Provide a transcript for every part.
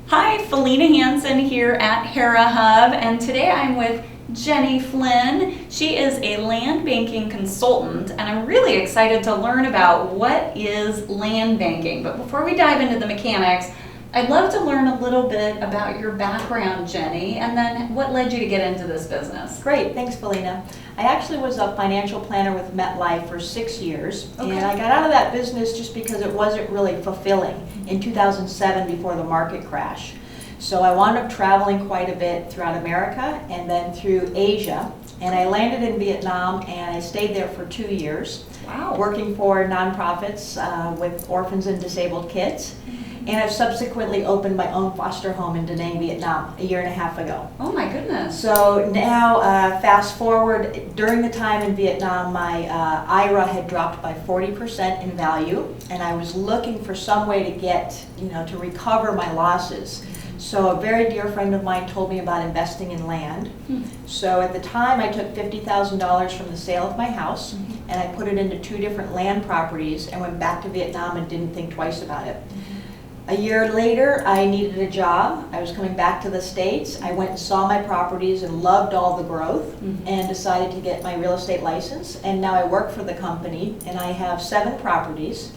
Hi, Felena Hanson here at Hera Hub, and today I'm with Jenny Flynn. She is a land banking consultant, and I'm really excited to learn about what is land banking. But before we dive into the mechanics, I'd love to learn a little bit about your background, Jenny, and then what led you to get into this business. Great, thanks, Felena. I actually was a financial planner with MetLife for 6 years, Okay. and I got out of that business just because it wasn't really fulfilling in 2007 before the market crash. So I wound up traveling quite a bit throughout America and then through Asia, and I landed in Vietnam and I stayed there for 2 years. Wow. Working for nonprofits with orphans and disabled kids. And I've subsequently opened my own foster home in Da Nang, Vietnam, a year and a half ago. Oh my goodness. So now, fast forward, during the time in Vietnam, my IRA had dropped by 40% in value, and I was looking for some way to get, to recover my losses. So a very dear friend of mine told me about investing in land. So at the time, I took $50,000 from the sale of my house, and I put it into 2 different land properties and went back to Vietnam and didn't think twice about it. A year later, I needed a job. I was coming back to the States. I went and saw my properties and loved all the growth and decided to get my real estate license. And now I work for the company, and I have 7 properties.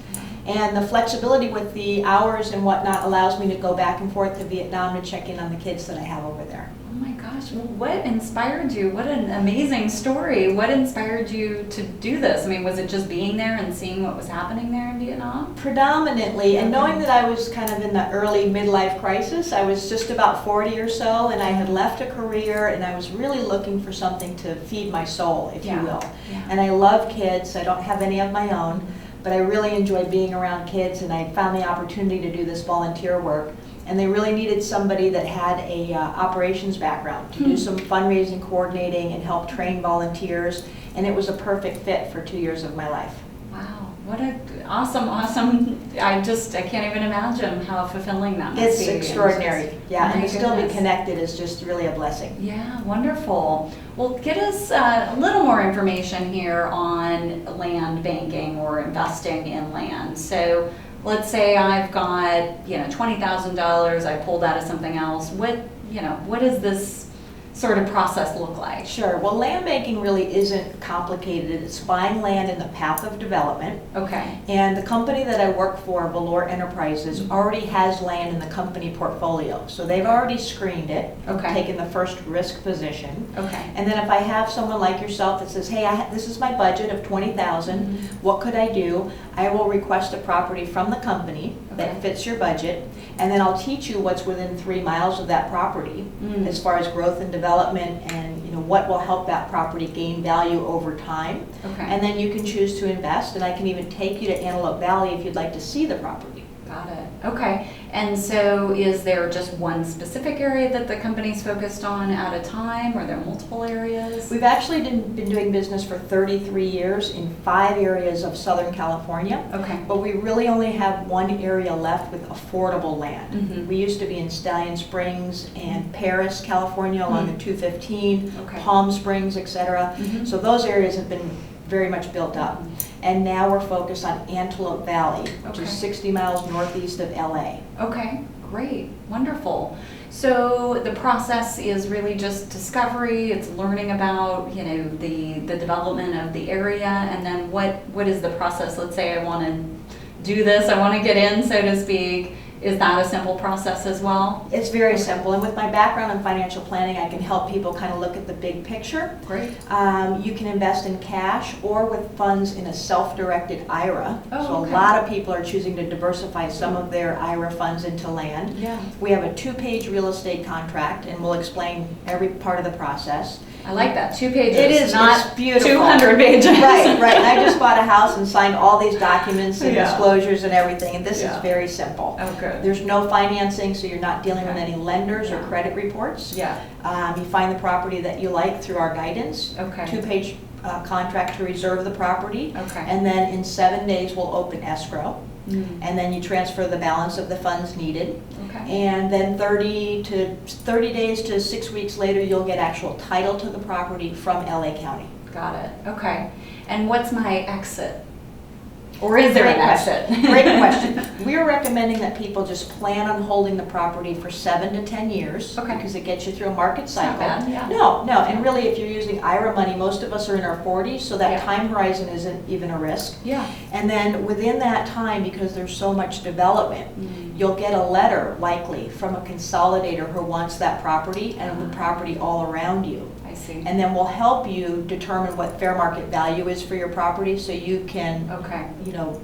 And the flexibility with the hours and whatnot allows me to go back and forth to Vietnam to check in on the kids that I have over there. Oh my gosh, well, what inspired you? What an amazing story. What inspired you to do this? I mean, was it just being there and seeing what was happening there in Vietnam? Predominantly, and knowing that I was kind of in the early midlife crisis. I was just about 40 or so, and I had left a career, and I was really looking for something to feed my soul, if you will. Yeah. And I love kids. I don't have any of my own, but I really enjoy being around kids, and I found the opportunity to do this volunteer work. And they really needed somebody that had a operations background to do some fundraising, coordinating, and help train volunteers. And it was a perfect fit for 2 years of my life. Wow, what a awesome. I can't even imagine how fulfilling that must be. It's extraordinary. Yeah, and to still be goodness. connected is just really a blessing. Yeah, wonderful. Well, get us a little more information here on land banking or investing in land. So let's say I've got, $20,000, I pulled out of something else. What does this sort of process look like? Sure. Well, land banking really isn't complicated. It's buying land in the path of development. Okay. And the company that I work for, Valor Enterprises, already has land in the company portfolio. So they've already screened it, taken the first risk position. Okay. And then if I have someone like yourself that says, hey, this is my budget of $20,000, what could I do? I will request a property from the company that fits your budget, and then I'll teach you what's within 3 miles of that property as far as growth and development and what will help that property gain value over time. Okay. And then you can choose to invest, and I can even take you to Antelope Valley if you'd like to see the property. Got it. Okay. And so is there just one specific area that the company's focused on at a time? Or are there multiple areas? We've actually been doing business for 33 years in 5 areas of Southern California. Okay. But we really only have 1 area left with affordable land. We used to be in Stallion Springs and Paris, California along the 215, Palm Springs, etc. So those areas have been very much built up. And now we're focused on Antelope Valley, which is 60 miles northeast of LA. Okay, great, wonderful. So the process is really just discovery, it's learning about, the development of the area, and then what is the process? Let's say I want to do this, I want to get in, so to speak. Is that a simple process as well? It's very simple, and with my background in financial planning, I can help people kind of look at the big picture. Great. You can invest in cash or with funds in a self-directed IRA. So a okay. lot of people are choosing to diversify some of their IRA funds into land. Yeah. We have a 2-page real estate contract, and we'll explain every part of the process. I like that. 2 pages. It is. Not it's beautiful. 200 pages. Right. And I just bought a house and signed all these documents and disclosures and everything, and this is very simple. Oh, good. There's no financing, so you're not dealing with any lenders or credit reports. Yeah. You find the property that you like through our guidance. Okay. 2-page contract to reserve the property. Okay. And then in 7 days, we'll open escrow. And then you transfer the balance of the funds needed. Okay. And then 30 days to 6 weeks later, you'll get actual title to the property from LA County. Got it. Okay. And what's my exit? Or is there Great an exit? question. Great question. We're recommending that people just plan on holding the property for 7 to 10 years. Okay. Because it gets you through a market cycle. not bad, yeah. No, and really if you're using IRA money, most of us are in our 40s, so that Yeah. time horizon isn't even a risk. Yeah. And then within that time, because there's so much development, you'll get a letter likely from a consolidator who wants that property and the property all around you. I see. And then we'll help you determine what fair market value is for your property so you can, Okay.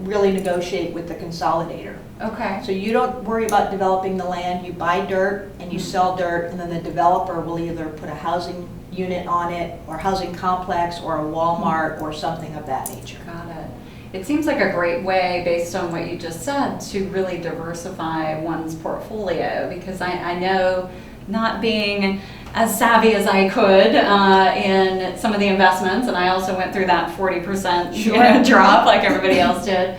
really negotiate with the consolidator. Okay. So you don't worry about developing the land, you buy dirt and you sell dirt, and then the developer will either put a housing unit on it or housing complex or a Walmart or something of that nature. Got it. It seems like a great way, based on what you just said, to really diversify one's portfolio, because I know, not being as savvy as I could in some of the investments, and I also went through that 40% drop like everybody else did,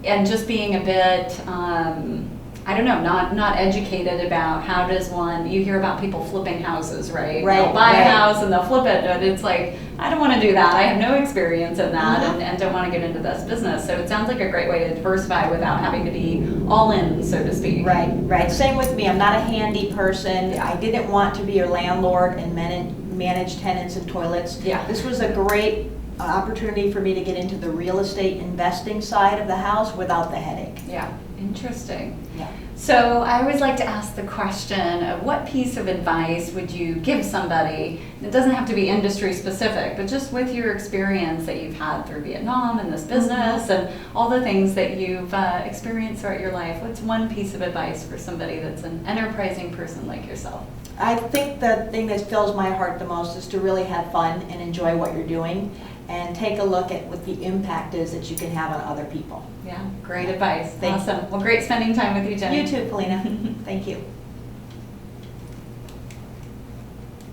and just being a bit, I don't know, not educated about how does one, you hear about people flipping houses, right? Right, They'll buy right. a house and they'll flip it, but it's like, I don't want to do that. I have no experience in that and don't want to get into this business. So it sounds like a great way to diversify without having to be all in, so to speak. Right. Same with me. I'm not a handy person. I didn't want to be a landlord and manage tenants and toilets. Yeah. This was a great opportunity for me to get into the real estate investing side of the house without the headache. Yeah, interesting. Yeah. So I always like to ask the question of what piece of advice would you give somebody? It doesn't have to be industry specific, but just with your experience that you've had through Vietnam and this business and all the things that you've experienced throughout your life. What's one piece of advice for somebody that's an enterprising person like yourself? I think the thing that fills my heart the most is to really have fun and enjoy what you're doing and take a look at what the impact is that you can have on other people. Yeah, great advice. Thanks. Awesome. Well, great spending time with you, Jenny. You too, Felena. Thank you.